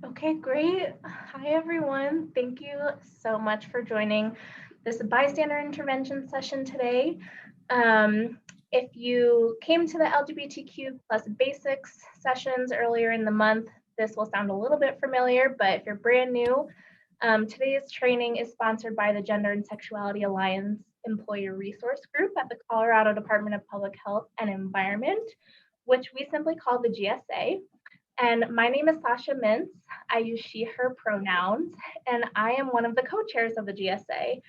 Okay, great. Hi, everyone. Thank you so much for joining this bystander intervention session today. If you came to the LGBTQ plus basics sessions earlier in the month, this will sound a little bit familiar, but if you're brand new, today's training is sponsored by the Gender and Sexuality Alliance Employee Resource Group at the Colorado Department of Public Health and Environment, which we simply call the GSA. And my name is Sasha Mintz. I use she, her pronouns, and I am one of the co-chairs of the GSA.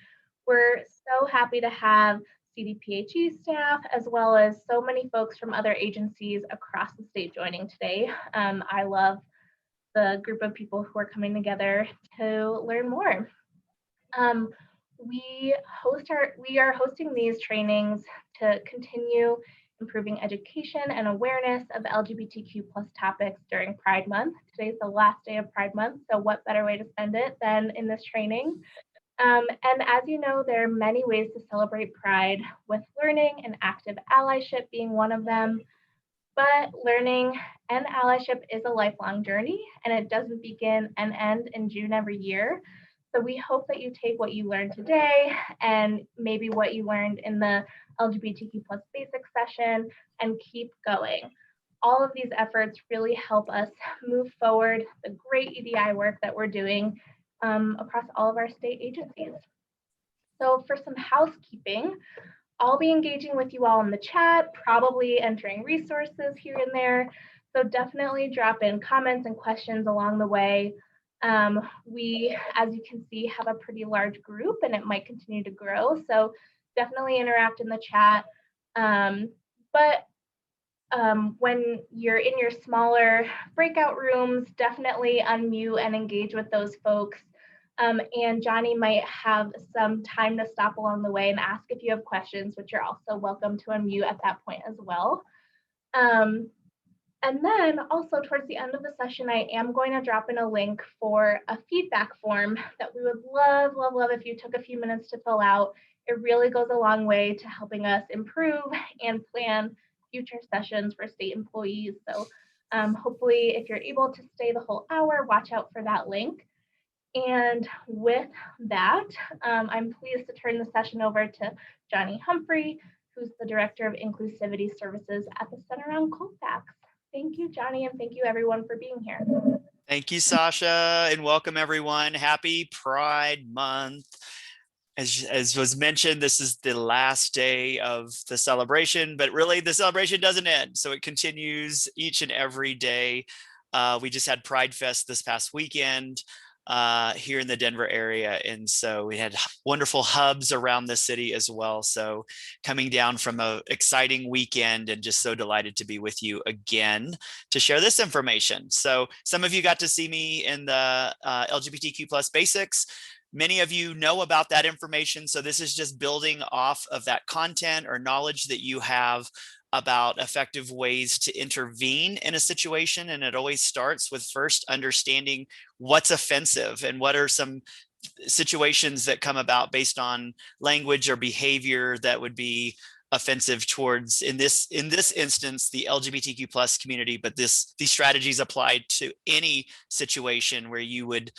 We're so happy to have CDPHE staff, as well as so many folks from other agencies across the state joining today. I love the group of people who are coming together to learn more. Um, we are hosting these trainings to continue improving education and awareness of LGBTQ plus topics during Pride Month. Today's the last day of Pride Month, so what better way to spend it than in this training? And as you know, there are many ways to celebrate Pride, with learning and active allyship being one of them. But learning and allyship is a lifelong journey, and it doesn't begin and end in June every year. So we hope that you take what you learned today and maybe what you learned in the LGBTQ plus basics session and keep going. All of these efforts really help us move forward the great EDI work that we're doing across all of our state agencies. So for some housekeeping, I'll be engaging with you all in the chat, probably entering resources here and there. So definitely drop in comments and questions along the way. We, as you can see, have a pretty large group and it might continue to grow. So definitely interact in the chat. But when you're in your smaller breakout rooms, definitely unmute and engage with those folks. And Johnny might have some time to stop along the way and ask if you have questions, which you're also welcome to unmute at that point as well. And then also towards the end of the session, I am going to drop in a link for a feedback form that we would love, love, love if you took a few minutes to fill out. It really goes a long way to helping us improve and plan future sessions for state employees. So hopefully if you're able to stay the whole hour, watch out for that link. And with that, I'm pleased to turn the session over to Johnny Humphrey, who's the Director of Inclusivity Services at the Center on Colfax. Thank you, Johnny, and thank you everyone for being here. Thank you, Sasha, and welcome everyone. Happy Pride Month. As was mentioned, this is the last day of the celebration, but really the celebration doesn't end. So it continues each and every day. We just had Pride Fest this past weekend here in the Denver area. And so we had wonderful hubs around the city as well. So coming down from an exciting weekend and just so delighted to be with you again to share this information. So some of you got to see me in the LGBTQ plus basics. Many of you know about that information. So this is just building off of that content or knowledge that you have about effective ways to intervene in a situation. And it always starts with first understanding what's offensive and what are some situations that come about based on language or behavior that would be offensive towards, in this instance, the LGBTQ plus community. But these strategies apply to any situation where you would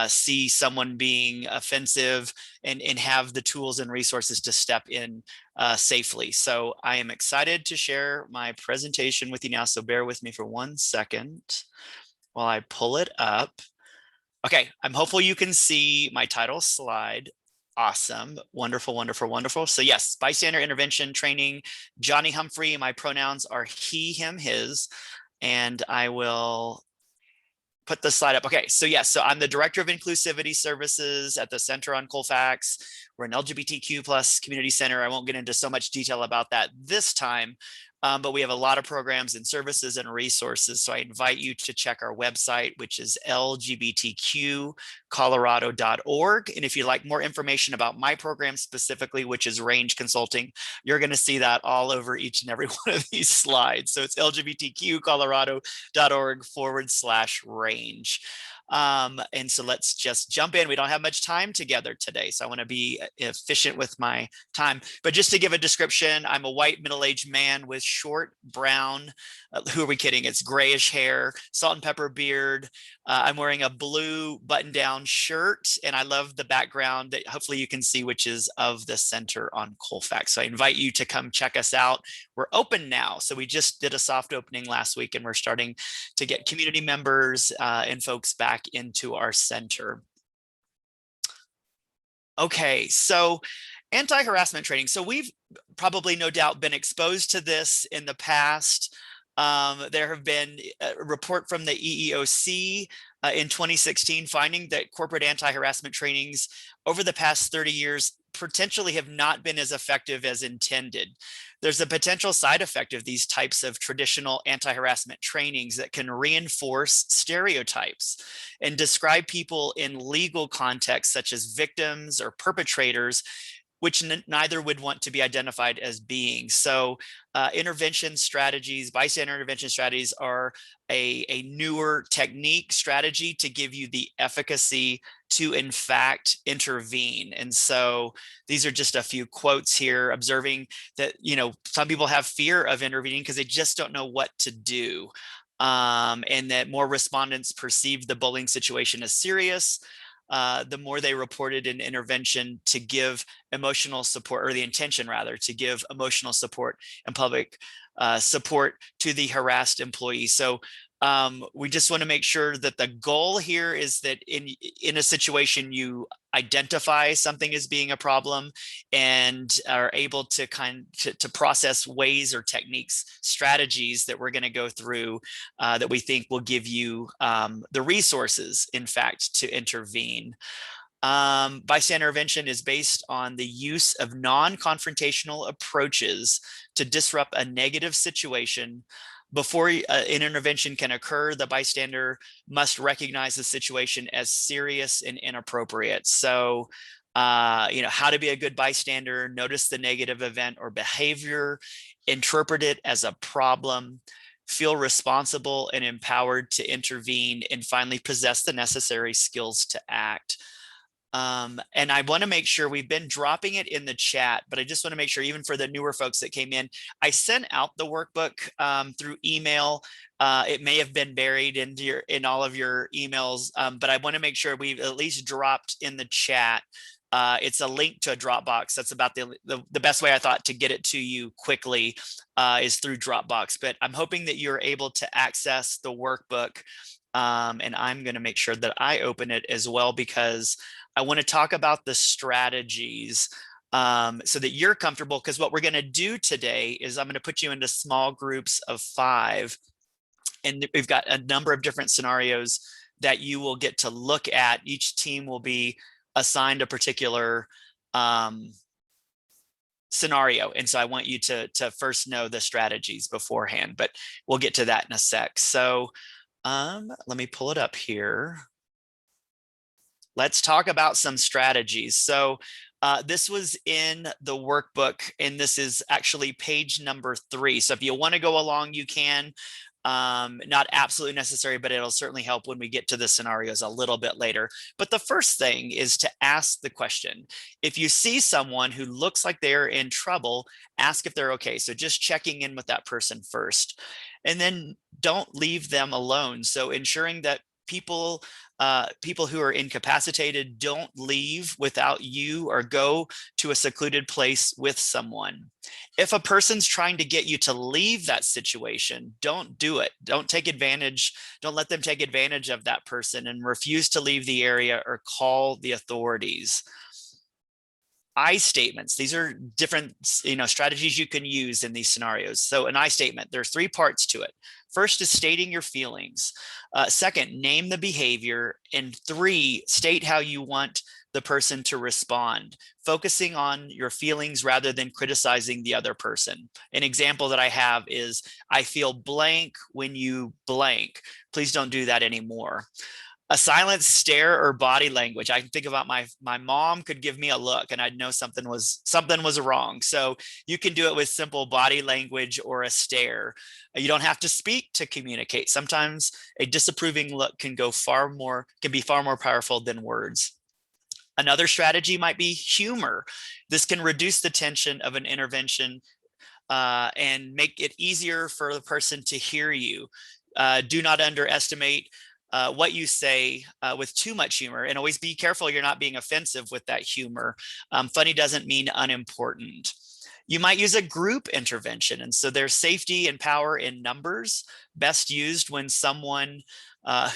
see someone being offensive and have the tools and resources to step in safely. So I am excited to share my presentation with you now. So bear with me for 1 second while I pull it up. Okay, I'm hopeful you can see my title slide. Awesome, wonderful, wonderful, wonderful. So yes, bystander intervention training, Johnny Humphrey. My pronouns are he, him, his, and I will put the slide up. Okay, so yes, so I'm the Director of Inclusivity Services at the Center on Colfax. We're an LGBTQ plus community center. I won't get into so much detail about that this time, but we have a lot of programs and services and resources. So I invite you to check our website, which is lgbtqcolorado.org. And if you'd like more information about my program specifically, which is Range Consulting, you're going to see that all over each and every one of these slides. So it's lgbtqcolorado.org/range. And so let's just jump in. We don't have much time together today, so I want to be efficient with my time. But just to give a description, I'm a white middle-aged man with short brown, who are we kidding? It's grayish hair, salt and pepper beard. I'm wearing a blue button-down shirt, and I love the background that hopefully you can see, which is of the Center on Colfax. So I invite you to come check us out. We're open now. So we just did a soft opening last week, and we're starting to get community members and folks back into our center. Okay, so anti-harassment training. So we've probably no doubt been exposed to this in the past. There have been a report from the EEOC in 2016 finding that corporate anti-harassment trainings over the past 30 years potentially have not been as effective as intended. There's a potential side effect of these types of traditional anti-harassment trainings that can reinforce stereotypes and describe people in legal contexts such as victims or perpetrators, which neither would want to be identified as being. So intervention strategies, bystander intervention strategies are a newer technique strategy to give you the efficacy to in fact intervene. And so these are just a few quotes here, observing that, some people have fear of intervening because they just don't know what to do. And that more respondents perceive the bullying situation as serious. The more they reported an intervention to give emotional support, or the intention rather, to give emotional support and public support to the harassed employee. So we just want to make sure that the goal here is that in a situation you identify something as being a problem and are able to to process ways or techniques, strategies that we're going to go through that we think will give you the resources, in fact, to intervene. Bystander intervention is based on the use of non-confrontational approaches to disrupt a negative situation. Before an intervention can occur, the bystander must recognize the situation as serious and inappropriate. So, how to be a good bystander: notice the negative event or behavior, interpret it as a problem, feel responsible and empowered to intervene, and finally possess the necessary skills to act. And I want to make sure, we've been dropping it in the chat, but I just want to make sure, even for the newer folks that came in, I sent out the workbook through email. It may have been buried in all of your emails, but I want to make sure we've at least dropped in the chat. It's a link to a Dropbox. That's about the best way I thought to get it to you quickly is through Dropbox. But I'm hoping that you're able to access the workbook. And I'm going to make sure that I open it as well, because I want to talk about the strategies so that you're comfortable. Because what we're going to do today is I'm going to put you into small groups of 5. And we've got a number of different scenarios that you will get to look at. Each team will be assigned a particular scenario. And so I want you to first know the strategies beforehand, but we'll get to that in a sec. So let me pull it up here. Let's talk about some strategies. So this was in the workbook, and this is actually page number 3. So if you want to go along, you can. Not absolutely necessary, but it'll certainly help when we get to the scenarios a little bit later. But the first thing is to ask the question. If you see someone who looks like they're in trouble, ask if they're okay. So just checking in with that person first. And then don't leave them alone. So ensuring that people who are incapacitated don't leave without you or go to a secluded place with someone. If a person's trying to get you to leave that situation, don't do it. Don't take advantage. Don't let them take advantage of that person, and refuse to leave the area or call the authorities. I statements. These are different, strategies you can use in these scenarios. So an I statement, there's 3 parts to it. First is stating your feelings. Second, name the behavior. And 3, state how you want the person to respond, focusing on your feelings rather than criticizing the other person. An example that I have is, I feel blank when you blank. Please don't do that anymore. A silent stare or body language. I can think about my mom could give me a look and I'd know something was wrong. So you can do it with simple body language or a stare. You don't have to speak to communicate. Sometimes a disapproving look can be far more powerful than words. Another strategy might be humor. This can reduce the tension of an intervention and make it easier for the person to hear you. Do not underestimate what you say with too much humor, and always be careful you're not being offensive with that humor. Funny doesn't mean unimportant. You might use a group intervention, and so there's safety and power in numbers, best used when someone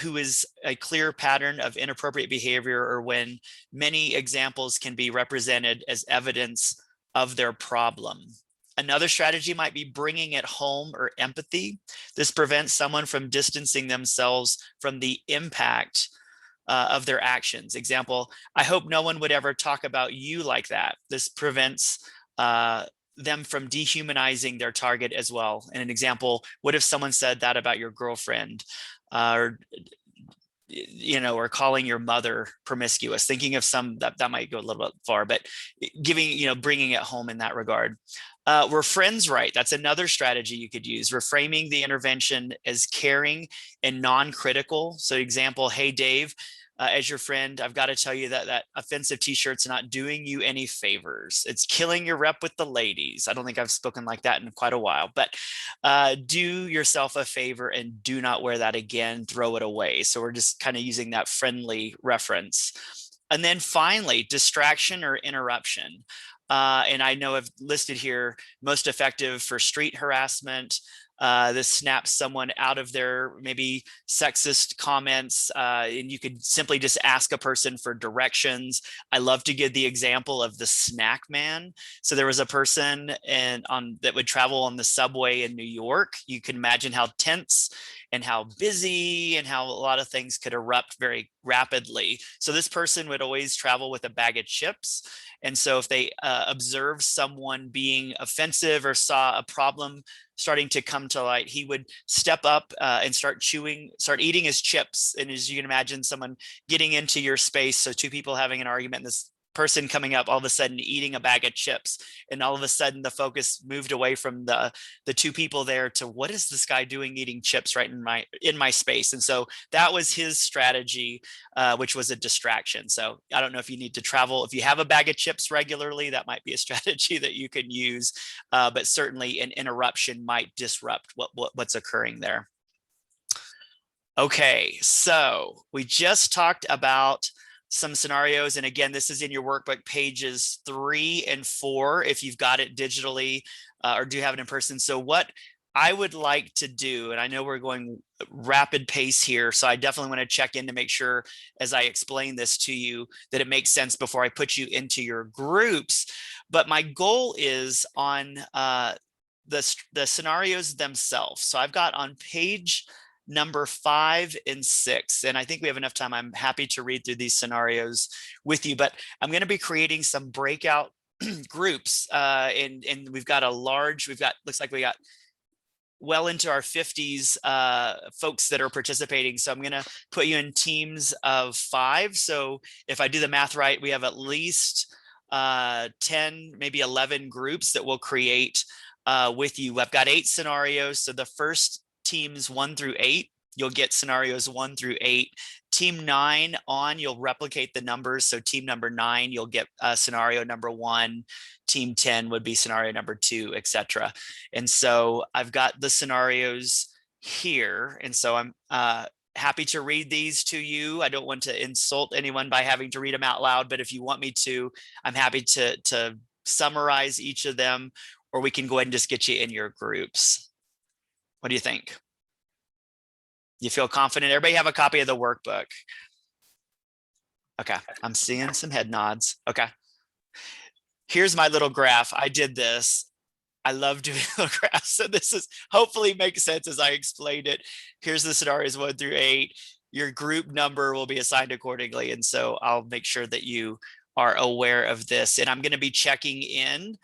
who is a clear pattern of inappropriate behavior, or when many examples can be represented as evidence of their problem. Another strategy might be bringing it home or empathy. This prevents someone from distancing themselves from the impact of their actions. Example, I hope no one would ever talk about you like that. This prevents them from dehumanizing their target as well. And an example, what if someone said that about your girlfriend? Or or calling your mother promiscuous, thinking of some that might go a little bit far, but bringing it home in that regard. Were friends right? That's another strategy you could use. Reframing the intervention as caring and non-critical. So example, hey, Dave, as your friend, I've got to tell you that offensive t-shirt's not doing you any favors. It's killing your rep with the ladies. I don't think I've spoken like that in quite a while, but do yourself a favor and do not wear that again, throw it away. So we're just kind of using that friendly reference. And then finally, distraction or interruption. And I know I've listed here most effective for street harassment. This snaps someone out of their maybe sexist comments, and you could simply just ask a person for directions. I love to give the example of the snack man. So there was a person that would travel on the subway in New York. You can imagine how tense and how busy and how a lot of things could erupt very rapidly. So this person would always travel with a bag of chips. And so if they observed someone being offensive or saw a problem starting to come to light, he would step up and start eating his chips. And as you can imagine, someone getting into your space, so two people having an argument, and this person coming up all of a sudden eating a bag of chips, and all of a sudden the focus moved away from the two people there to what is this guy doing eating chips right in my space. And so that was his strategy, which was a distraction. So I don't know if you need to travel, if you have a bag of chips regularly, that might be a strategy that you can use, but certainly an interruption might disrupt what's occurring there. Okay, so we just talked about some scenarios. And again, this is in your workbook pages 3 and 4, if you've got it digitally or do have it in person. So what I would like to do, and I know we're going rapid pace here, so I definitely want to check in to make sure as I explain this to you that it makes sense before I put you into your groups. But my goal is on the scenarios themselves. So I've got on page number 5 and 6. And I think we have enough time. I'm happy to read through these scenarios with you, but I'm going to be creating some breakout groups. And looks like we got well into our 50s folks that are participating. So I'm going to put you in teams of 5. So if I do the math right, we have at least 10, maybe 11 groups that we'll create with you. I've got 8 scenarios. So the first teams 1 through 8, you'll get scenarios 1 through 8. Team 9 on, you'll replicate the numbers. So team number 9, you'll get scenario number 1. Team 10 would be scenario number 2, etc. And so I've got the scenarios here. And so I'm happy to read these to you. I don't want to insult anyone by having to read them out loud, but if you want me to, I'm happy to summarize each of them, or we can go ahead and just get you in your groups. What do you think? You feel confident? Everybody have a copy of the workbook? Okay, I'm seeing some head nods. Okay. Here's my little graph. I did this. I love doing little graphs. So this is hopefully makes sense as I explained it. Here's the scenarios 1 through 8. Your group number will be assigned accordingly. And so I'll make sure that you are aware of this. And I'm going to be checking in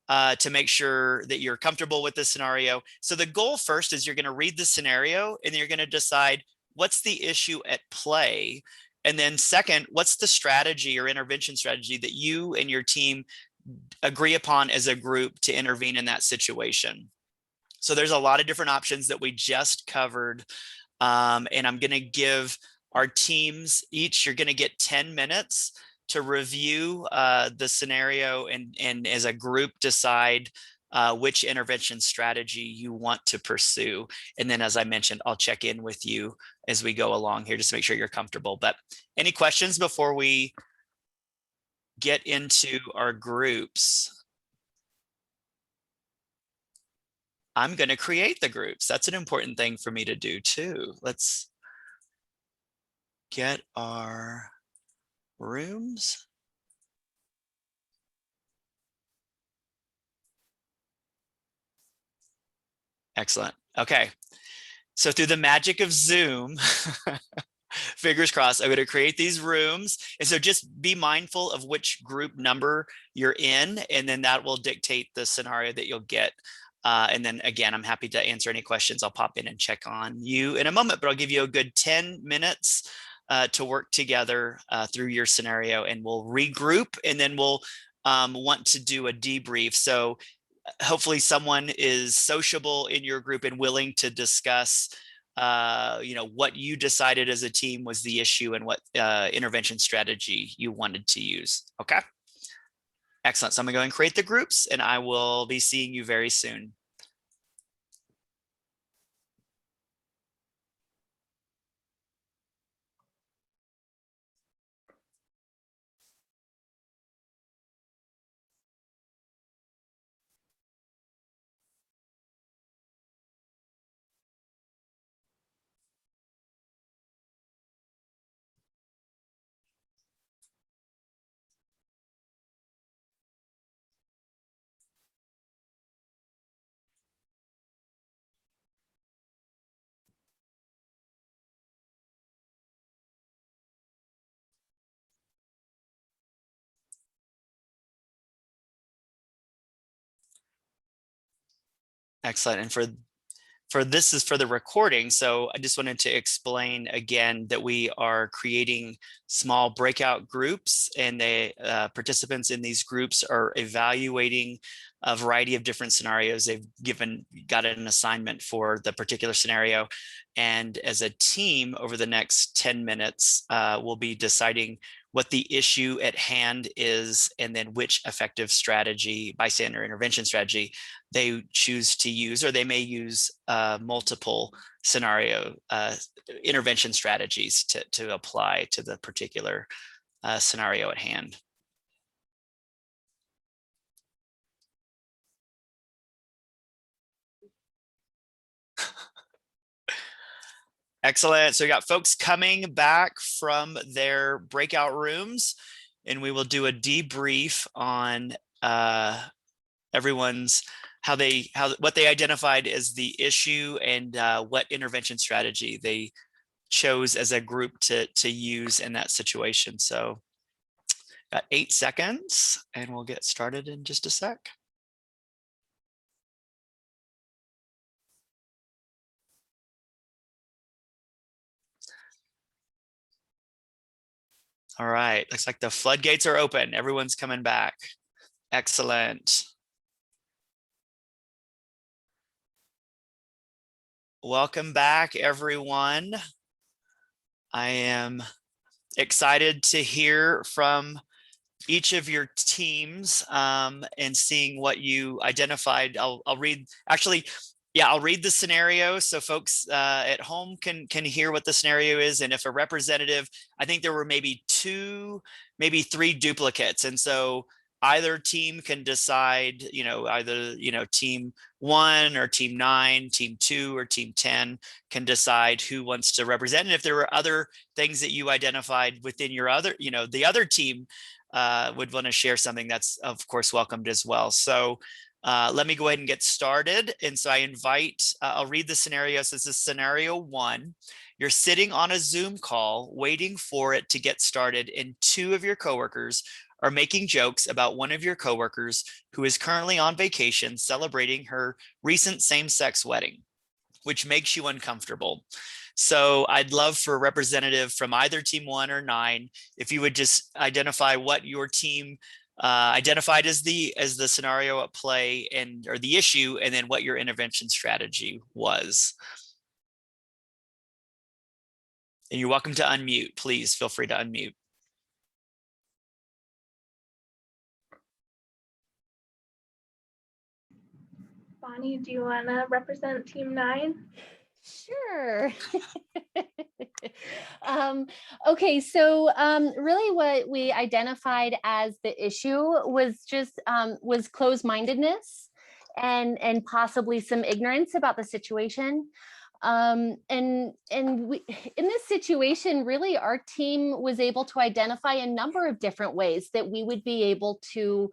to make sure that you're comfortable with the scenario. So the goal first is you're going to read the scenario and you're going to decide what's the issue at play? And then second, what's the strategy or intervention strategy that you and your team agree upon as a group to intervene in that situation? So there's a lot of different options that we just covered. And I'm going to give our teams each, you're going to get 10 minutes to review the scenario and as a group decide which intervention strategy you want to pursue. And then, as I mentioned, I'll check in with you as we go along here just to make sure you're comfortable. But any questions before we get into our groups? I'm going to create the groups. That's an important thing for me to do too. Let's get our rooms. Excellent. Okay. So through the magic of Zoom, fingers crossed, I'm going to create these rooms. And so just be mindful of which group number you're in, and then that will dictate the scenario that you'll get. And then again, I'm happy to answer any questions. I'll pop in and check on you in a moment, but I'll give you a good 10 minutes to work together through your scenario, and we'll regroup, and then we'll want to do a debrief. So hopefully someone is sociable in your group and willing to discuss what you decided as a team was the issue and what intervention strategy you wanted to use. Okay. Excellent. So I'm going to go and create the groups, and I will be seeing you very soon. Excellent. And for this is for the recording. So I just wanted to explain again that we are creating small breakout groups, and the participants in these groups are evaluating a variety of different scenarios. They've got an assignment for the particular scenario. And as a team over the next 10 minutes, we'll be deciding what the issue at hand is, and then which effective strategy, bystander intervention strategy, they choose to use, or they may use multiple scenario intervention strategies to apply to the particular scenario at hand. Excellent. So we got folks coming back from their breakout rooms, and we will do a debrief on everyone's what they identified as the issue, and what intervention strategy they chose as a group to use in that situation. So got 8 seconds, and we'll get started in just a sec. All right, looks like the floodgates are open. Everyone's coming back. Excellent. Welcome back, everyone. I am excited to hear from each of your teams and seeing what you identified. I'll read, actually, yeah, I'll read the scenario so folks at home can hear what the scenario is. And if a representative, I think there were maybe 2, maybe 3 duplicates. And so either team can decide, either, team 1 or team 9, team 2 or team 10 can decide who wants to represent. And if there were other things that you identified within your other, the other team would want to share something, that's of course welcomed as well. So let me go ahead and get started. And so I invite, I'll read the scenario. So this is scenario 1. You're sitting on a Zoom call waiting for it to get started, and 2 of your coworkers are making jokes about one of your coworkers who is currently on vacation celebrating her recent same-sex wedding, which makes you uncomfortable. So I'd love for a representative from either team 1 or 9, if you would just identify what your team identified as the scenario at play or the issue, and then what your intervention strategy was. And you're welcome to unmute. Please feel free to unmute. Bonnie, do you want to represent Team 9? Sure. Okay, so really what we identified as the issue was just was closed-mindedness and possibly some ignorance about the situation. And we, in this situation, really our team was able to identify a number of different ways that we would be able to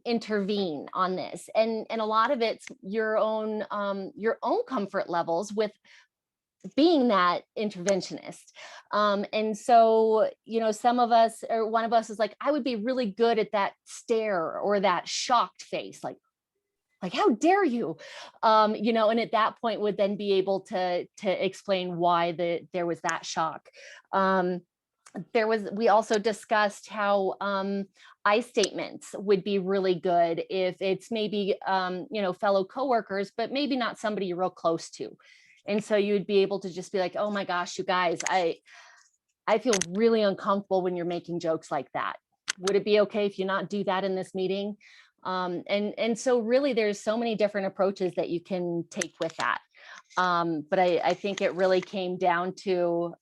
intervene on this, and a lot of it's your own comfort levels with being that interventionist. And so, you know, some of us, or one of us is like, I would be really good at that stare or that shocked face, like how dare you, you know, and at that point would then be able to explain why there was that shock. We also discussed how I statements would be really good if it's maybe, you know, fellow coworkers, but maybe not somebody you're real close to. And so you'd be able to just be like, oh my gosh, you guys, I feel really uncomfortable when you're making jokes like that. Would it be okay if you not do that in this meeting? And so really there's so many different approaches that you can take with that. But I think it really came down to,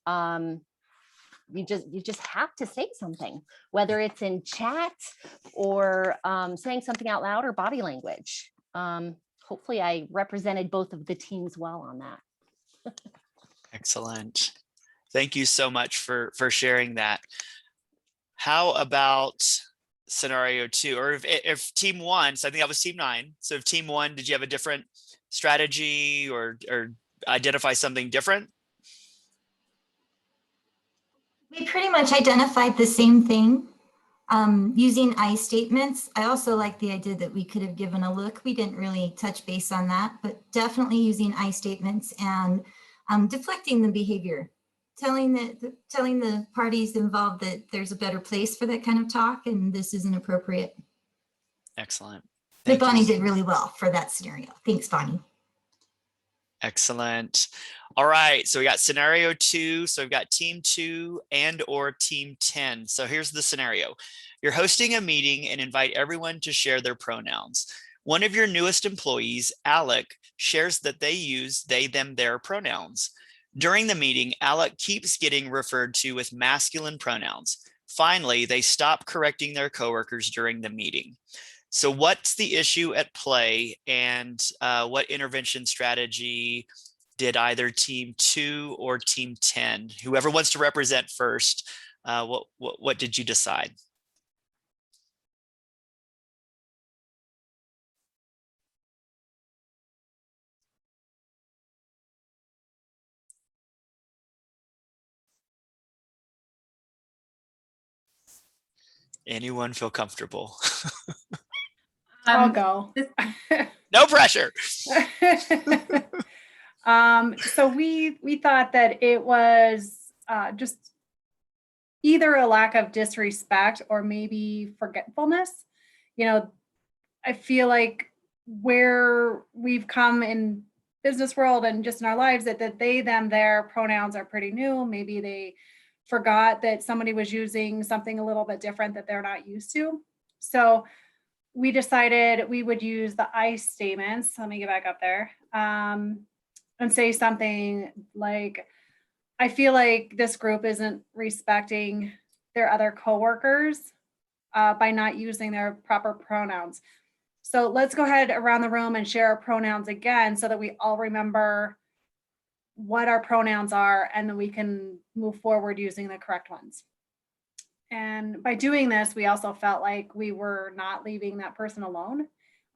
you just have to say something, whether it's in chat or saying something out loud or body language. Hopefully I represented both of the teams well on that. Excellent. Thank you so much for sharing that. How about scenario 2, or if team 1, so I think that was team 9. So if team 1, did you have a different strategy or identify something different? We pretty much identified the same thing using I statements. I also like the idea that we could have given a look. We didn't really touch base on that, but definitely using I statements and deflecting the behavior, telling the parties involved that there's a better place for that kind of talk and this isn't appropriate. Excellent. But Bonnie did really well for that scenario. Thanks, Bonnie. Excellent. All right, so we got scenario 2. So we've got team 2 and or team 10. So here's the scenario. You're hosting a meeting and invite everyone to share their pronouns. One of your newest employees, Alec, shares that they use they, them, their pronouns. During the meeting, Alec keeps getting referred to with masculine pronouns. Finally, they stop correcting their coworkers during the meeting. So what's the issue at play, and what intervention strategy did either team 2 or team 10? Whoever wants to represent first, what did you decide? Anyone feel comfortable? I'll go. No pressure. So we thought that it was just either a lack of disrespect or maybe forgetfulness. You know, I feel like where we've come in business world and just in our lives that they, them, their pronouns are pretty new. Maybe they forgot that somebody was using something a little bit different that they're not used to. So we decided we would use the I statements. Let me get back up there and say something like, I feel like this group isn't respecting their other coworkers by not using their proper pronouns. So let's go ahead around the room and share our pronouns again so that we all remember what our pronouns are, and then we can move forward using the correct ones. And by doing this, we also felt like we were not leaving that person alone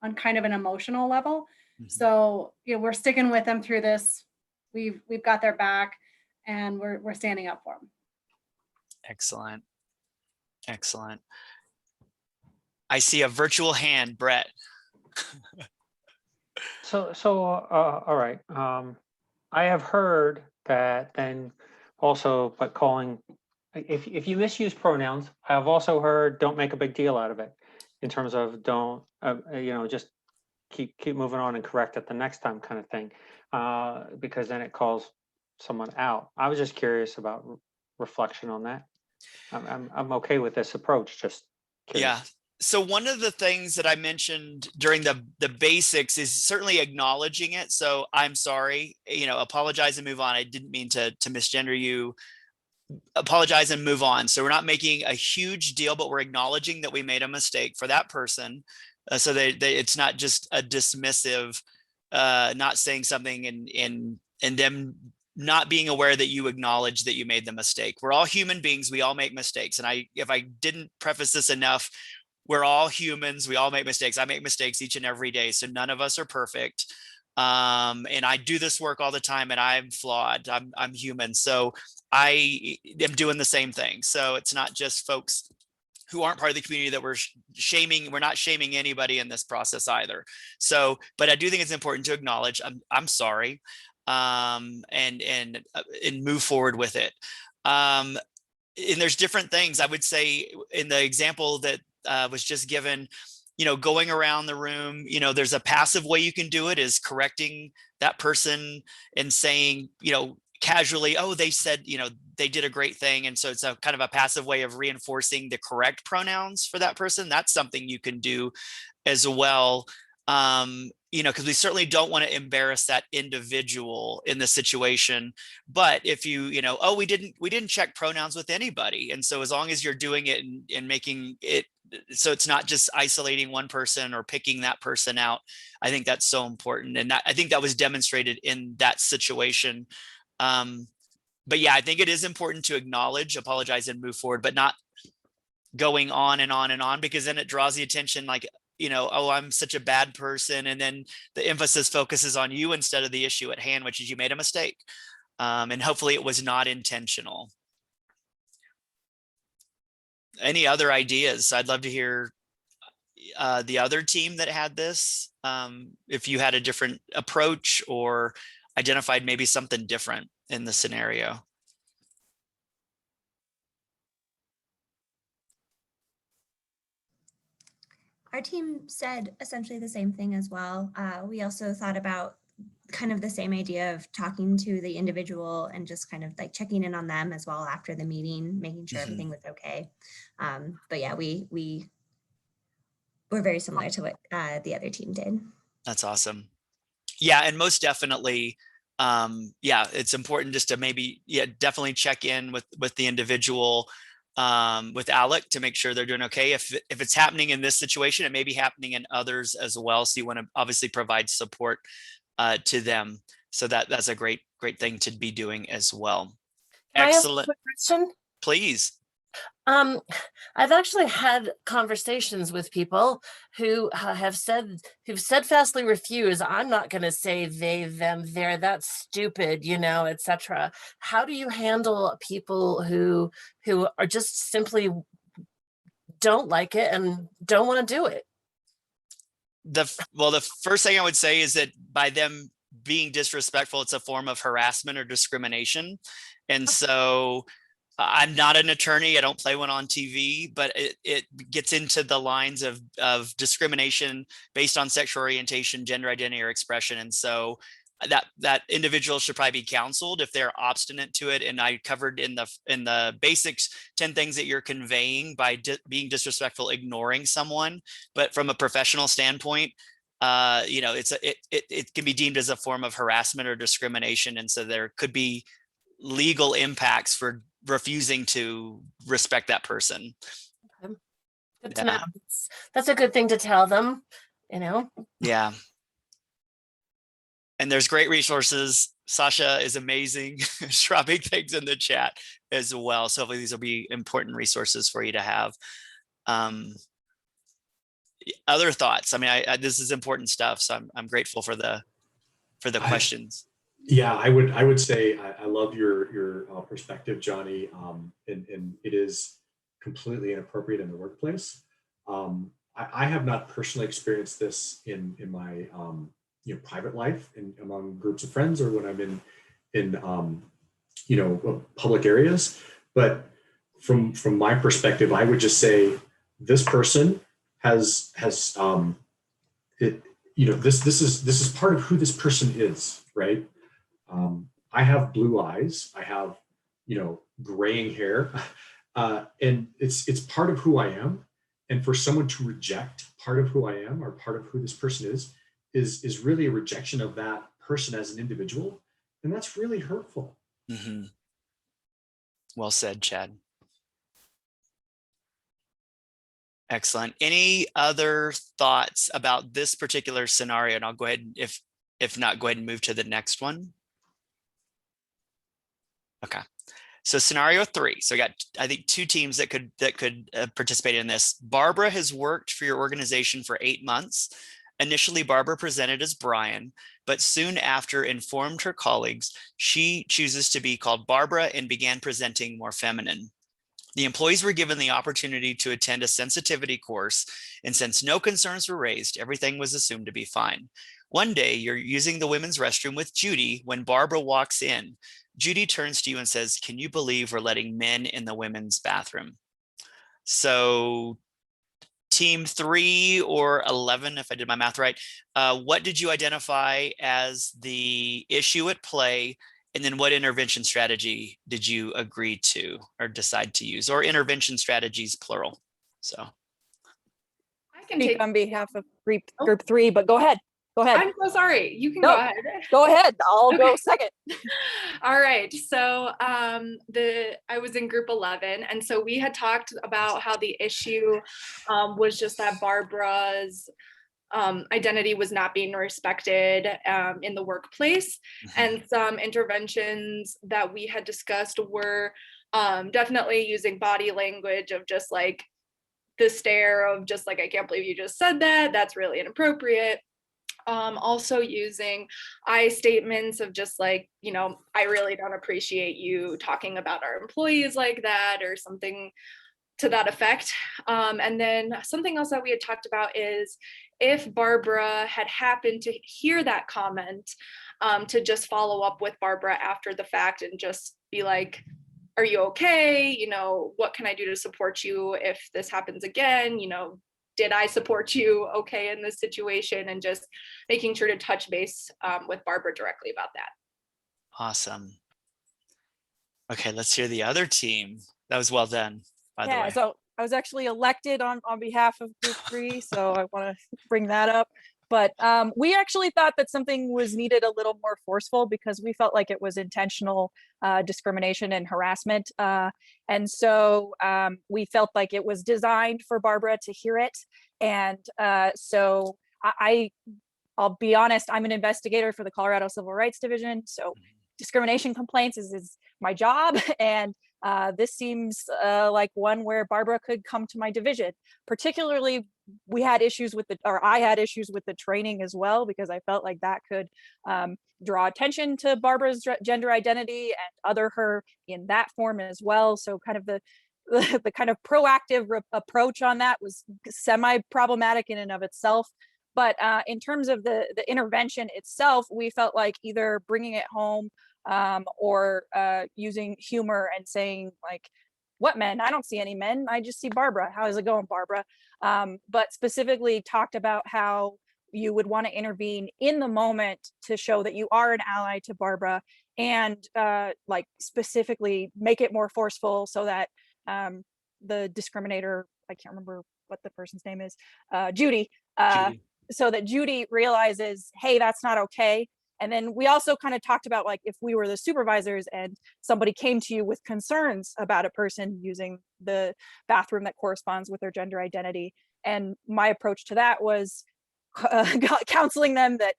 on kind of an emotional level. Mm-hmm. So, you know, we're sticking with them through this. We've got their back, and we're standing up for them. Excellent. Excellent. I see a virtual hand, Brett. So all right. I have heard that then also, but calling, if you misuse pronouns, I've also heard don't make a big deal out of it in terms of don't, just keep moving on and correct it the next time kind of thing, because then it calls someone out. I was just curious about reflection on that. I'm okay with this approach, just curious. Yeah. So one of the things that I mentioned during the basics is certainly acknowledging it. So I'm sorry, apologize and move on. I didn't mean to misgender you. Apologize and move on. So we're not making a huge deal, but we're acknowledging that we made a mistake for that person. So it's not just a dismissive, not saying something and them not being aware that you acknowledge that you made the mistake. We're all human beings. We all make mistakes. And if I didn't preface this enough, we're all humans. We all make mistakes. I make mistakes each and every day. So none of us are perfect. And I do this work all the time and I'm flawed. I'm human. So I am doing the same thing. So it's not just folks who aren't part of the community that we're shaming. We're not shaming anybody in this process either. So, but I do think it's important to acknowledge I'm sorry, and move forward with it. And there's different things I would say in the example that was just given, going around the room, there's a passive way you can do it is correcting that person and saying, casually, oh, they said, they did a great thing. And so it's a kind of a passive way of reinforcing the correct pronouns for that person. That's something you can do as well. Because we certainly don't want to embarrass that individual in the situation. But if oh, we didn't check pronouns with anybody. And so as long as you're doing it and making it so it's not just isolating one person or picking that person out, I think that's so important. And I think that was demonstrated in that situation. But yeah, I think it is important to acknowledge, apologize, and move forward, but not going on and on and on, because then it draws the attention like, oh, I'm such a bad person. And then the emphasis focuses on you instead of the issue at hand, which is you made a mistake. And hopefully it was not intentional. Any other ideas? I'd love to hear the other team that had this, if you had a different approach or identified maybe something different in the scenario. Our team said essentially the same thing as well. We also thought about kind of the same idea of talking to the individual and just kind of like checking in on them as well after the meeting, making sure everything was okay. But yeah, we were very similar to what the other team did. That's awesome. Yeah, and most definitely, it's important just to maybe, definitely check in with the individual, with Alec to make sure they're doing okay. If it's happening in this situation, it may be happening in others as well. So you want to obviously provide support to them. So that's a great thing to be doing as well. Can Excellent. I ask a question? Please. I've actually had conversations with people who who've steadfastly refused. I'm not going to say they, them, their, that's stupid, etc. How do you handle people who are just simply don't like it and don't want to do it? The first thing I would say is that by them being disrespectful, it's a form of harassment or discrimination. And so I'm not an attorney. I don't play one on TV, but it gets into the lines of discrimination based on sexual orientation, gender identity, or expression. And so that individual should probably be counseled if they're obstinate to it. And I covered in the basics 10 things that you're conveying by being disrespectful, ignoring someone. But from a professional standpoint, it can be deemed as a form of harassment or discrimination. And so there could be legal impacts for refusing to respect that person. Okay. Good to know. That's a good thing to tell them, Yeah. And there's great resources. Sasha is amazing. Dropping things in the chat as well. So hopefully these will be important resources for you to have. Other thoughts? I mean, this is important stuff. So I'm grateful for the questions. Yeah, I would say I love your perspective, Johnny, and it is completely inappropriate in the workplace. I have not personally experienced this in my private life and among groups of friends, or when I'm in public areas. But from my perspective, I would just say this person has this is part of who this person is, right? I have blue eyes. I have, graying hair, and it's part of who I am. And for someone to reject part of who I am or part of who this person is really a rejection of that person as an individual, and that's really hurtful. Mm-hmm. Well said, Chad. Excellent. Any other thoughts about this particular scenario? And I'll go ahead, if not, go ahead and move to the next one. Okay. So scenario 3. So we got, I think, 2 teams that could participate in this. Barbara has worked for your organization for 8 months. Initially, Barbara presented as Brian, but soon after informed her colleagues she chooses to be called Barbara and began presenting more feminine. The employees were given the opportunity to attend a sensitivity course, and since no concerns were raised, everything was assumed to be fine. One day, you're using the women's restroom with Judy when Barbara walks in. Judy turns to you and says, "Can you believe we're letting men in the women's bathroom?" So team 3 or 11, if I did my math right, what did you identify as the issue at play? And then what intervention strategy did you agree to or decide to use, or intervention strategies, plural? So I can speak on behalf of group 3, but go ahead. Go ahead. I'm so sorry. You can go ahead. Go ahead. I'll go second. All right. So I was in group 11, and so we had talked about how the issue was just that Barbara's identity was not being respected in the workplace. Mm-hmm. And some interventions that we had discussed were definitely using body language of just like the stare of just like, I can't believe you just said that. That's really inappropriate. Also using I statements of just like, I really don't appreciate you talking about our employees like that, or something to that effect. And then something else that we had talked about is if Barbara had happened to hear that comment, to just follow up with Barbara after the fact and just be like, are you okay? What can I do to support you if this happens again? Did I support you okay in this situation? And just making sure to touch base with Barbara directly about that. Awesome. Okay, let's hear the other team. That was well done, by the way. So I was actually elected on behalf of group 3, so I want to bring that up. But we actually thought that something was needed a little more forceful, because we felt like it was intentional discrimination and harassment. And so we felt like it was designed for Barbara to hear it. And so I'll be honest, I'm an investigator for the Colorado Civil Rights Division. So discrimination complaints is my job. And this seems like one where Barbara could come to my division. Particularly, I had issues with the training as well, because I felt like that could draw attention to Barbara's gender identity and other her in that form as well. So kind of the kind of proactive approach on that was semi-problematic in and of itself. But in terms of the intervention itself, we felt like either bringing it home or using humor and saying like, "What men? I don't see any men. I just see Barbara. How is it going, Barbara?" But specifically talked about how you would want to intervene in the moment to show that you are an ally to Barbara, and like specifically make it more forceful so that the discriminator, I can't remember what the person's name is, Judy. So that Judy realizes, hey, that's not okay. And then we also kind of talked about like, if we were the supervisors and somebody came to you with concerns about a person using the bathroom that corresponds with their gender identity. And my approach to that was counseling them that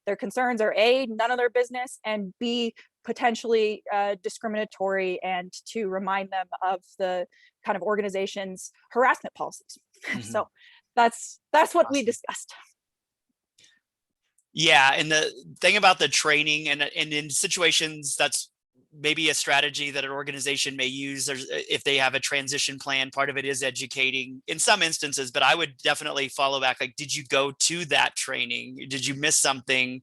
their concerns are A, none of their business, and B, potentially discriminatory, and to remind them of the kind of organization's harassment policies. Mm-hmm. So that's what we discussed. Yeah, and the thing about the training and in situations, that's maybe a strategy that an organization may use. If they have a transition plan, part of it is educating in some instances, but I would definitely follow back. Like, did you go to that training? Did you miss something?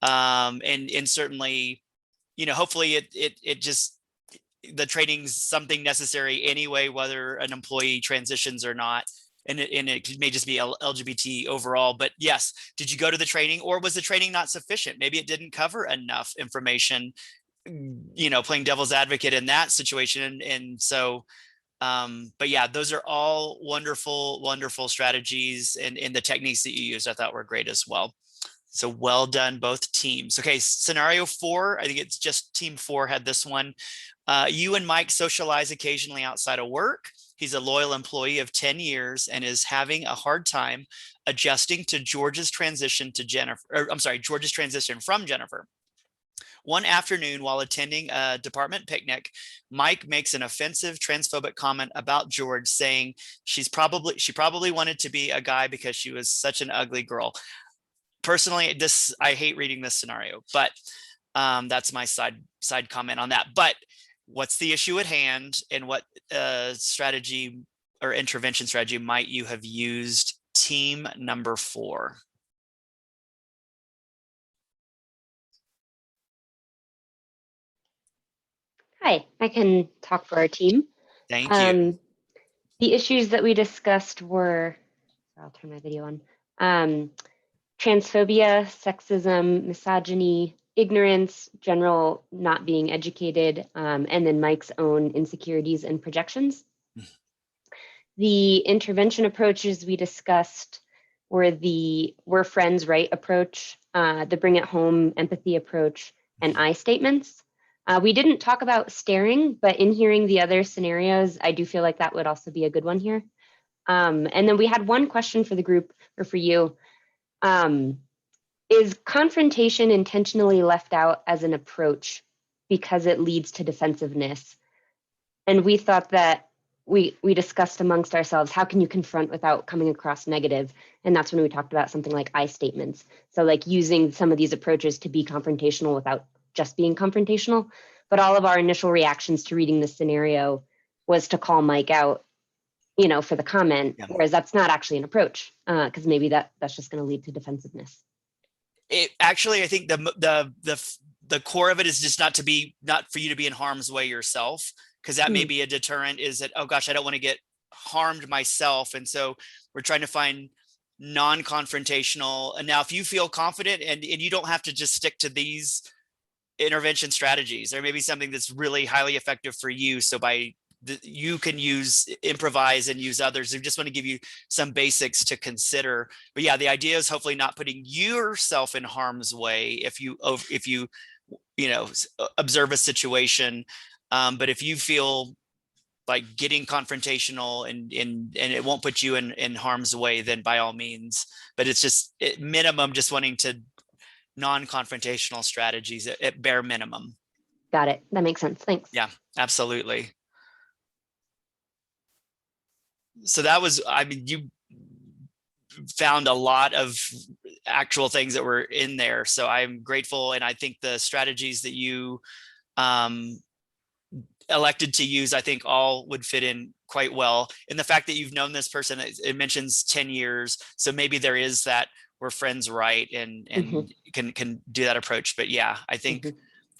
And certainly hopefully it just, the training's something necessary anyway, whether an employee transitions or not. And it may just be LGBT overall, but yes, did you go to the training, or was the training not sufficient? Maybe it didn't cover enough information, playing devil's advocate in that situation. And so, but yeah, those are all wonderful, wonderful strategies, and the techniques that you used, I thought were great as well. So well done, both teams. Okay, scenario 4, I think it's just team 4 had this one. You and Mike socialize occasionally outside of work. He's a loyal employee of 10 years and is having a hard time adjusting to George's transition to Jennifer, or I'm sorry, George's transition from Jennifer. One afternoon while attending a department picnic, Mike makes an offensive transphobic comment about George, saying she probably wanted to be a guy because she was such an ugly girl. Personally, I hate reading this scenario, but that's my side comment on that. But what's the issue at hand, and what strategy or intervention strategy might you have used, team number 4? Hi, I can talk for our team. Thank you. The issues that we discussed were, I'll turn my video on, transphobia, sexism, misogyny, ignorance, general not being educated, and then Mike's own insecurities and projections. The intervention approaches we discussed were the "we're friends, right" approach, the bring it home empathy approach, and I statements. We didn't talk about staring, but in hearing the other scenarios, I do feel like that would also be a good one here. And then we had one question for the group, or for you. Is confrontation intentionally left out as an approach because it leads to defensiveness? And we thought that we discussed amongst ourselves, how can you confront without coming across negative? And that's when we talked about something like I statements. So like using some of these approaches to be confrontational without just being confrontational. But all of our initial reactions to reading this scenario was to call Mike out, for the comment, whereas that's not actually an approach, because maybe that's just going to lead to defensiveness. Actually, I think the core of it is just not for you to be in harm's way yourself, because that may be a deterrent, is that, oh gosh, I don't want to get harmed myself. And so we're trying to find non-confrontational. And now if you feel confident, and you don't have to just stick to these intervention strategies, there may be something that's really highly effective for you. So you can improvise and use others. We just want to give you some basics to consider. But yeah, the idea is hopefully not putting yourself in harm's way if you observe a situation. But if you feel like getting confrontational and it won't put you in harm's way, then by all means. But it's just at minimum, just wanting to non-confrontational strategies at bare minimum. Got it. That makes sense. Thanks. Yeah, absolutely. So that was, you found a lot of actual things that were in there. So I'm grateful. And I think the strategies that you elected to use, I think all would fit in quite well. And the fact that you've known this person, it mentions 10 years. So maybe there is that we're friends, right? And can do that approach. But yeah, I think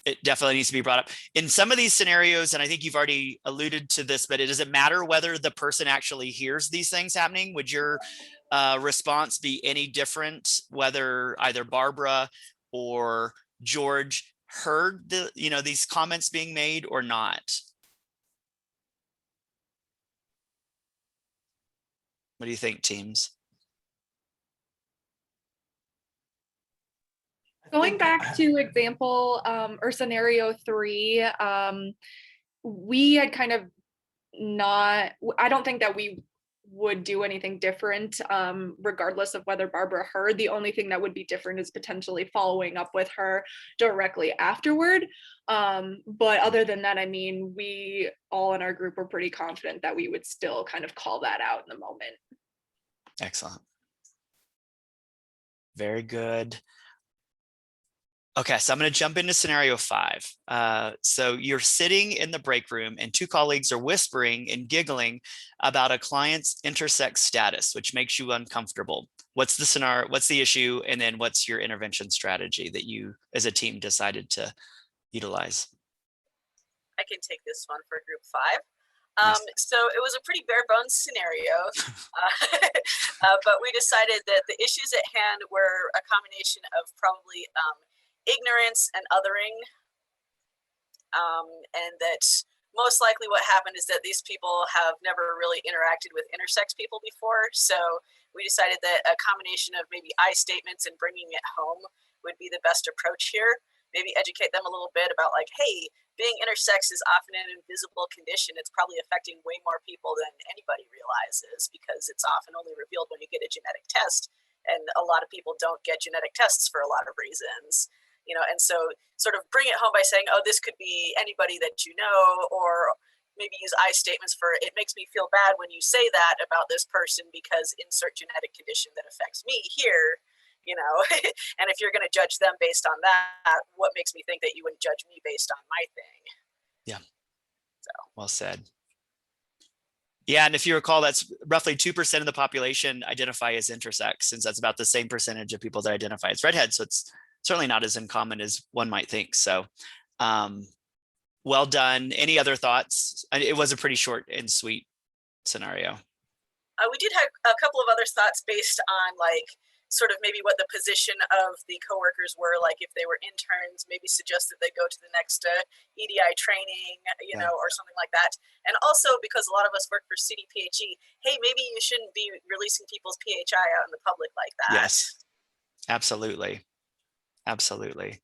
it definitely needs to be brought up in some of these scenarios. And I think you've already alluded to this, but does it matter whether the person actually hears these things happening? Would your response be any different, whether either Barbara or George heard these comments being made or not? What do you think, teams? Going back to example or scenario 3, we had kind of I don't think that we would do anything different regardless of whether Barbara heard. The only thing that would be different is potentially following up with her directly afterward. But other than that, I mean, we all in our group were pretty confident that we would still kind of call that out in the moment. Excellent. Very good. Okay, so I'm going to jump into scenario 5. So you're sitting in the break room and 2 colleagues are whispering and giggling about a client's intersex status, which makes you uncomfortable. What's the scenario? What's the issue? And then what's your intervention strategy that you as a team decided to utilize? I can take this one for group 5. Nice. So it was a pretty bare bones scenario, but we decided that the issues at hand were a combination of probably ignorance and othering, and that most likely what happened is that these people have never really interacted with intersex people before. So we decided that a combination of maybe I statements and bringing it home would be the best approach here. Maybe educate them a little bit about like, hey, being intersex is often an invisible condition. It's probably affecting way more people than anybody realizes because it's often only revealed when you get a genetic test. And a lot of people don't get genetic tests for a lot of reasons, you know, and so sort of bring it home by saying, oh, this could be anybody that you know, or maybe use I statements for, it makes me feel bad when you say that about this person because insert genetic condition that affects me here. You know, and if you're going to judge them based on that, what makes me think that you wouldn't judge me based on my thing? Yeah. So well said. Yeah, and if you recall, that's roughly 2% of the population identify as intersex, since that's about the same percentage of people that identify as redhead. So it's certainly not as uncommon as one might think. So well done. Any other thoughts? It was a pretty short and sweet scenario. We did have a couple of other thoughts based on like sort of maybe what the position of the coworkers were, like if they were interns, maybe suggest that they go to the next EDI training, you know, or something like that. And also because a lot of us work for CDPHE, hey, maybe you shouldn't be releasing people's PHI out in the public like that. Yes, absolutely. Absolutely.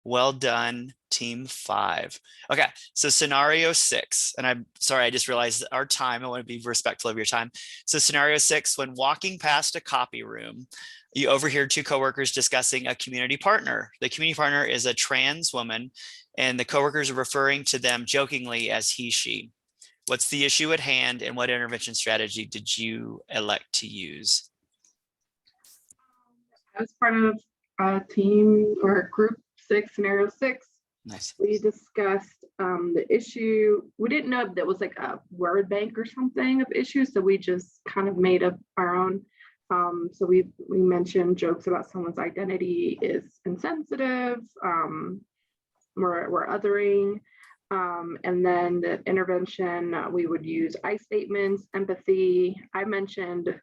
Well done, team 5. Okay, so scenario 6, and I'm sorry, I just realized our time, I want to be respectful of your time. So scenario 6, when walking past a copy room, you overhear 2 coworkers discussing a community partner. The community partner is a trans woman, and the coworkers are referring to them jokingly as he, she. What's the issue at hand, and what intervention strategy did you elect to use? I was part of a team or group 6, scenario 6. Nice. We discussed the issue. We didn't know if there was like a word bank or something of issues, so we just kind of made up our own. So we mentioned jokes about someone's identity is insensitive, we're othering, and then the intervention, we would use I statements, empathy. I mentioned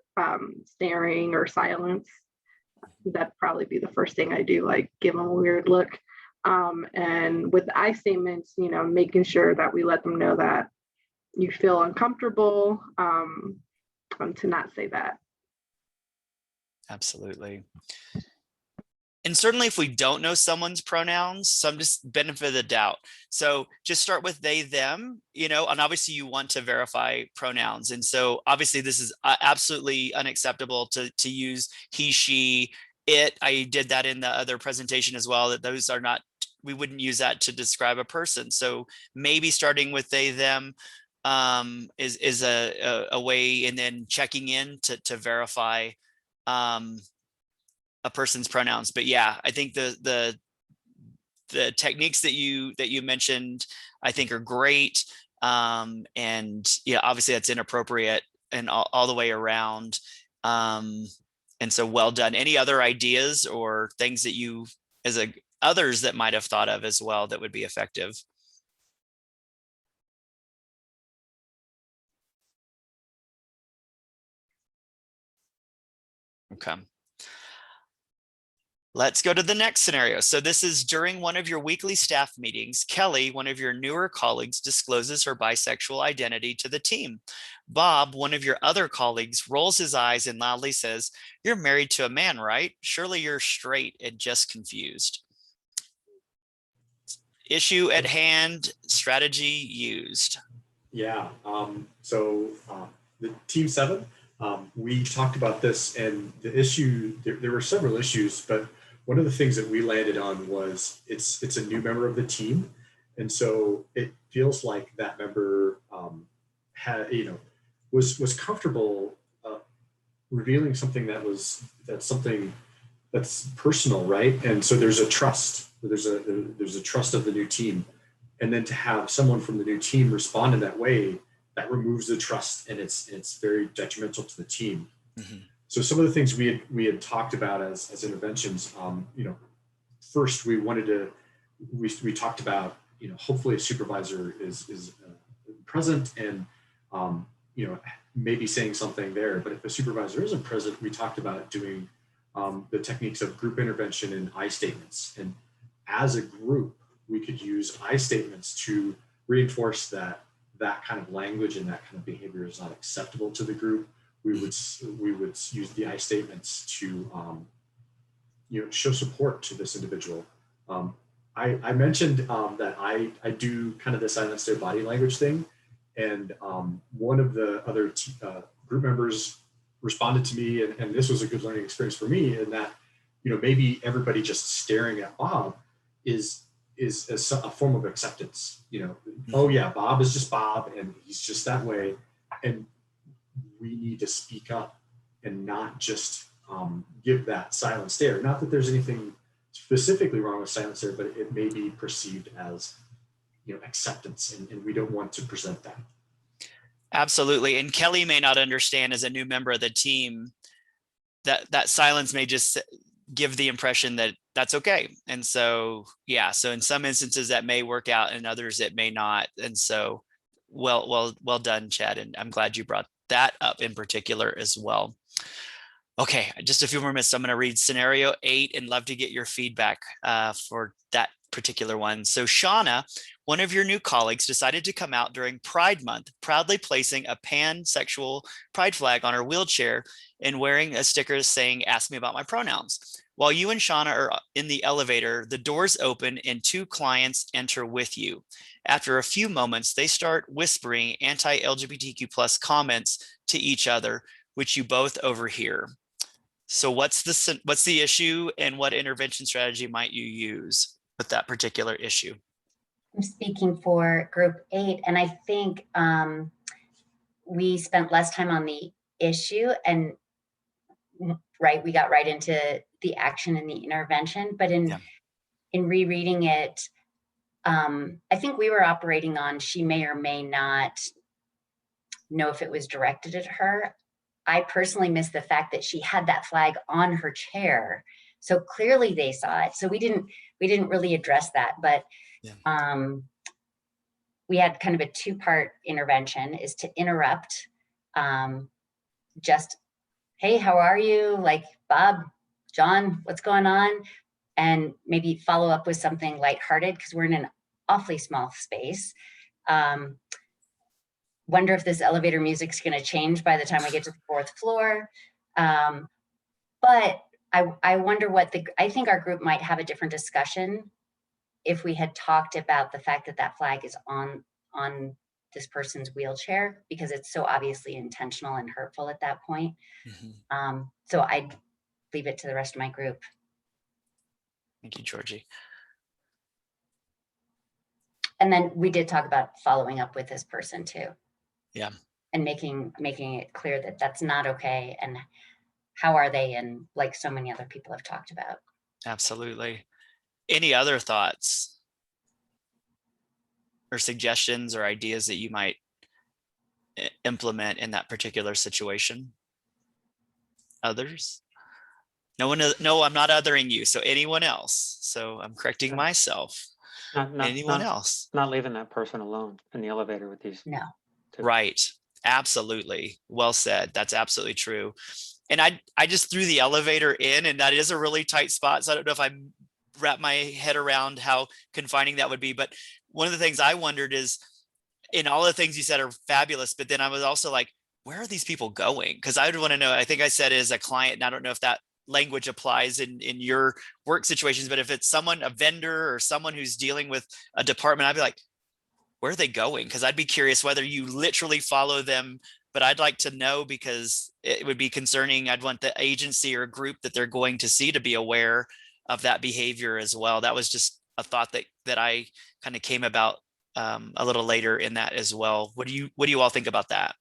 staring or silence. That'd probably be the first thing I do, like give them a weird look. And with the I statements, you know, making sure that we let them know that you feel uncomfortable to not say that. Absolutely. And certainly if we don't know someone's pronouns, some just benefit of the doubt. So just start with they, them, you know, and obviously you want to verify pronouns. And so obviously this is absolutely unacceptable to use he, she, it. I did that in the other presentation as well, that those are not, we wouldn't use that to describe a person. So maybe starting with they, them is a way, and then checking in to verify a person's pronouns. But yeah, I think the techniques that you mentioned, I think are great. And yeah, obviously that's inappropriate and all the way around. And so well done. Any other ideas or things that you others that might have thought of as well that would be effective? Okay. Let's go to the next scenario. So this is during one of your weekly staff meetings. Kelly, one of your newer colleagues, discloses her bisexual identity to the team. Bob, one of your other colleagues, rolls his eyes and loudly says, "You're married to a man, right? Surely you're straight and just confused." Issue at hand, strategy used. Yeah, so the team 7, we talked about this, and the issue, there were several issues, but one of the things that we landed on was it's a new member of the team. And so it feels like that member was comfortable revealing something that's personal, right? And so there's a trust. There's a trust of the new team. And then to have someone from the new team respond in that way, that removes the trust, and it's very detrimental to the team. Mm-hmm. So some of the things we had talked about as interventions, first we wanted to we talked about, hopefully a supervisor is present and, maybe saying something there. But if a supervisor isn't present, we talked about doing the techniques of group intervention and I statements. And as a group, we could use I statements to reinforce that kind of language and that kind of behavior is not acceptable to the group. We would use the I statements to show support to this individual. I mentioned that I do kind of the silence their body language thing, and one of the other group members responded to me, and this was a good learning experience for me, in that maybe everybody just staring at Bob is a form of acceptance. Oh yeah, Bob is just Bob, and he's just that way, and we need to speak up and not just give that silent stare. Not that there's anything specifically wrong with silent stare, but it may be perceived as acceptance, and we don't want to present that. Absolutely. And Kelly may not understand, as a new member of the team, that silence may just give the impression that that's okay. And so, yeah, so in some instances that may work out, in others it may not. And so, well done, Chad. And I'm glad you brought that up in particular as well. Okay, just a few more minutes. So I'm going to read scenario 8 and love to get your feedback for that particular one. So Shauna, one of your new colleagues, decided to come out during Pride Month, proudly placing a pansexual pride flag on her wheelchair and wearing a sticker saying, "Ask me about my pronouns." While you and Shauna are in the elevator, the doors open and 2 clients enter with you. After a few moments, they start whispering anti-LGBTQ+ comments to each other, which you both overhear. So what's the issue, and what intervention strategy might you use with that particular issue? I'm speaking for group 8, and I think we spent less time on the issue, and we got right into the action and the intervention. But in rereading it, I think we were operating on she may or may not know if it was directed at her. I personally missed the fact that she had that flag on her chair, so clearly they saw it. So we didn't really address that, but we had kind of a 2-part intervention: is to interrupt, just, "Hey, how are you? Like, Bob, John, what's going on?" And maybe follow up with something lighthearted, because we're in an awfully small space. Wonder if this elevator music's going to change by the time we get to the 4th floor. But I wonder I think our group might have a different discussion if we had talked about the fact that flag is on this person's wheelchair, because it's so obviously intentional and hurtful at that point. So I'd leave it to the rest of my group. Thank you, Georgie. And then we did talk about following up with this person too. Yeah. And making it clear that that's not okay, and how are they, and like so many other people have talked about. Absolutely. Any other thoughts or suggestions or ideas that you might implement in that particular situation? Others? No, I'm not othering you. So anyone else? So I'm correcting myself. Anyone else? Not leaving that person alone in the elevator with these. No. Right. Absolutely. Well said. That's absolutely true. And I just threw the elevator in, and that is a really tight spot. So I don't know if I wrap my head around how confining that would be. But one of the things I wondered is, in all the things you said are fabulous, but then I was also like, where are these people going? Because I would want to know. I think I said as a client, and I don't know if that language applies in your work situations, but if it's someone, a vendor or someone who's dealing with a department, I'd be like, where are they going? Because I'd be curious whether you literally follow them, but I'd like to know, because it would be concerning. I'd want the agency or group that they're going to see to be aware of that behavior as well. That was just a thought that I kind of came about a little later in that as well. What do you all think about that?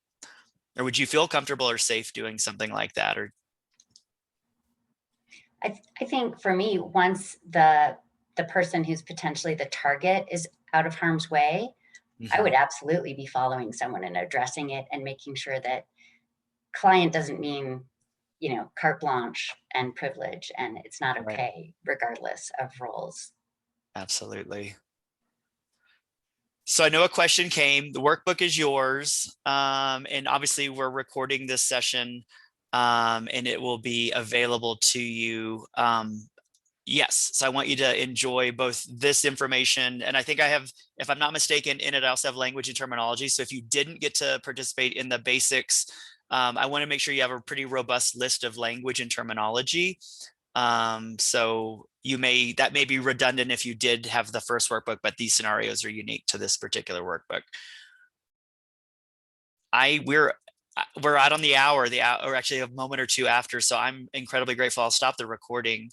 Or would you feel comfortable or safe doing something like that? Or I think for me, once the person who's potentially the target is out of harm's way, I would absolutely be following someone and addressing it, and making sure that client doesn't mean, carte blanche and privilege, and it's not okay regardless of roles. Absolutely. So I know a question came. The workbook is yours. And obviously we're recording this session and it will be available to you. Yes, so I want you to enjoy both this information. And I think I have, if I'm not mistaken, in it I also have language and terminology. So if you didn't get to participate in the basics, I want to make sure you have a pretty robust list of language and terminology. So that may be redundant if you did have the first workbook, but these scenarios are unique to this particular workbook. We're out on the hour, or actually a moment or two after, so I'm incredibly grateful. I'll stop the recording.